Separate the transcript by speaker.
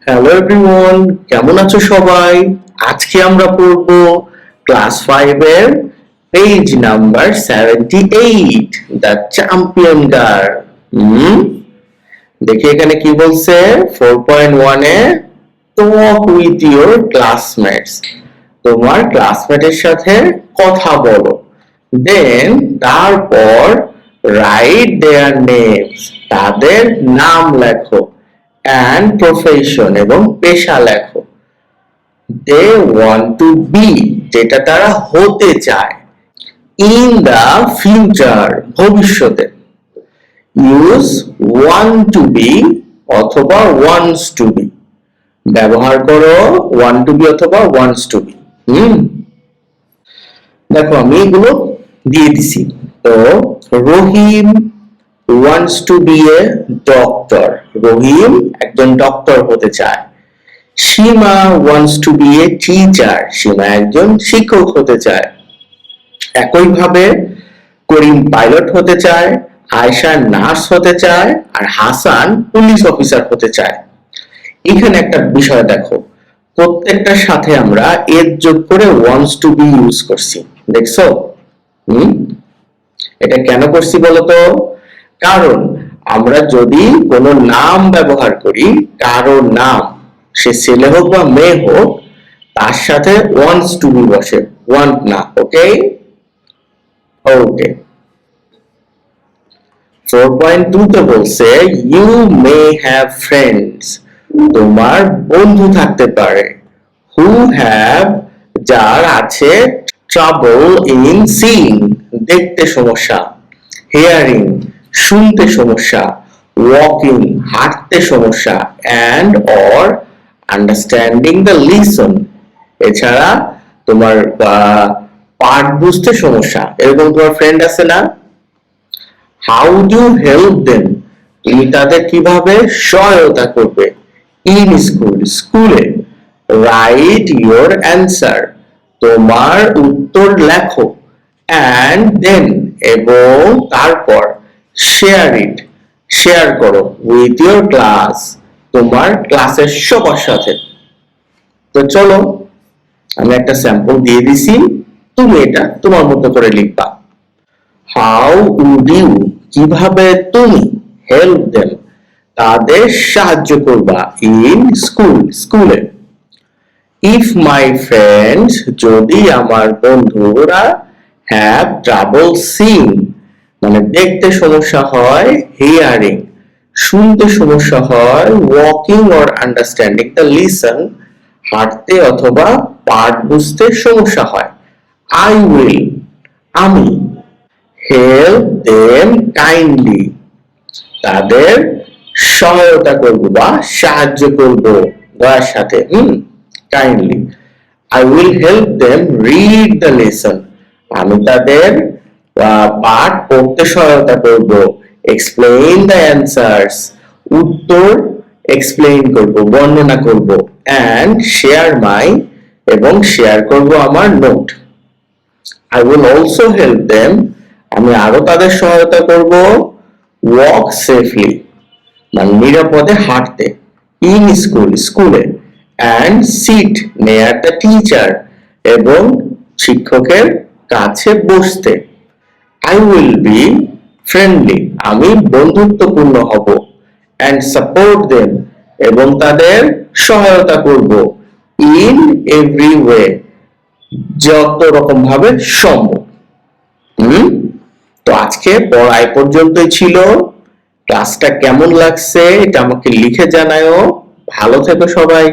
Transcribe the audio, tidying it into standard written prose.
Speaker 1: Hello everyone, কেমন আছো সবাই? আজকে আমরা পড়ব ক্লাস 5 এর page number 78, the champion girl. দেখি এখানে কি বলছে। 4.1 এ টক উইথ ইওর ক্লাসমেটস, তোমার ক্লাসমেটের সাথে কথা বলো। দেন তারপর রাইট দেয়ার নেমস, তাদের নাম লেখো, and profession এবং পেশা লেখো। they want to be, যেটা তারা হতে চায়। in the future, ভবিষ্যতে। use want to be অথবা wants to be, ব্যবহার করো want to be অথবা wants to be। দেখো আমি এগুলো দিয়ে দিছি। তো রহিম wants to be a doctor, রহিম একজন ডক্টর হতে চায়। সীমা wants to be a teacher, সীমা একজন শিক্ষক হতে চায়। একইভাবে করিম পাইলট হতে চায়, আয়েশা নার্স হতে চায়, আর হাসান পুলিশ অফিসার হতে চায়। এখানে একটা বিষয় দেখো, প্রত্যেকটার সাথে আমরা এর যোগ করে wants to be ইউজ করছি, দেখছো? এটা কেন করছি বলতো? কারণ আমরা যদি কোনো নাম ব্যবহার করি, কারো নাম, সে ছেলে হোক বা মেয়ে হোক, তার সাথে wants to be বসে, want না। ওকে ওকে 4.2 তে বলছে ইউ মে হ্যাভ ফ্রেন্ডস, তোমার বন্ধু থাকতে পারে। হু হ্যাভ, যার আছে ট্রাবল ইন সিইং, দেখতে সমস্যা। হিয়ারিং, শুনতে সমস্যা। ওয়াকিং, হাঁটতে সমস্যা। And or understanding the listen, এছাড়া তোমার পাঠ বুঝতে সমস্যা। এরকম তোমার ফ্রেন্ড আছে না? হাউ ডু হেল্প দেম, তুমি তাদের কিভাবে সহায়তা করবে। ইন স্কুল, স্কুলে। রাইট ইওর অ্যান্সার, তোমার উত্তর লেখো। অ্যান্ড দেন, এবং তারপর। শেয়ার ইট, শেয়ার করো। উইথ ইওর ক্লাস, তোমার ক্লাসের সবার সাথে। তো চলো আমি একটা স্যাম্পল দিয়ে দিছি, তুমি এটা তোমার মতো করে লিখবা। হাউ উড ইউ, কিভাবে তুমি। হেল্প দেম, তাদের সাহায্য করবা। ইন স্কুল, স্কুলে। ইফ মাই ফ্রেন্ডস, যদি আমার বন্ধুরা। হ্যাভ ট্রাবল সিইং, মানে দেখতে সমস্যা হয়। হিয়ারিং, শুনতে সমস্যা হয়। Walking or understanding the listen, হাঁটতে অথবা পাঠ বুঝতে সমস্যা হয়। আই উইল, আমি। হেল্প দেম কাইন্ডলি, তাদের সহায়তা করব বা সাহায্য করব দয়ার সাথে। Kindly. I will help them read the lesson, আমি তাদের পাঠ পড়তে সহায়তা করব। এক্সপ্লেইন দ্য অ্যান্সার্স, উত্তর এক্সপ্লেইন করব, বর্ণনা করব। অ্যান্ড শেয়ার মাই, এবং শেয়ার করব আমার note. I will also help them, আমি আরো তাদের সহায়তা করব। ওয়াক সেফলি, মানে নিরাপদে হাঁটতে। ইন স্কুল, স্কুলে। And sit near the teacher, এবং শিক্ষকের কাছে বসতে। আই উইল বি ফ্রেন্ডলি, আমি বন্ধুত্বপূর্ণ হব। অ্যান্ড সাপোর্ট দেম, এবং তাদের সহায়তা করব। ইন এভরি ওয়ে, যত রকম ভাবে সম্ভব। তো আজকে পড়া এই পর্যন্তই ছিল। ক্লাসটা কেমন লাগছে এটা আমাকে লিখে জানাও। ভালো থেকো সবাই।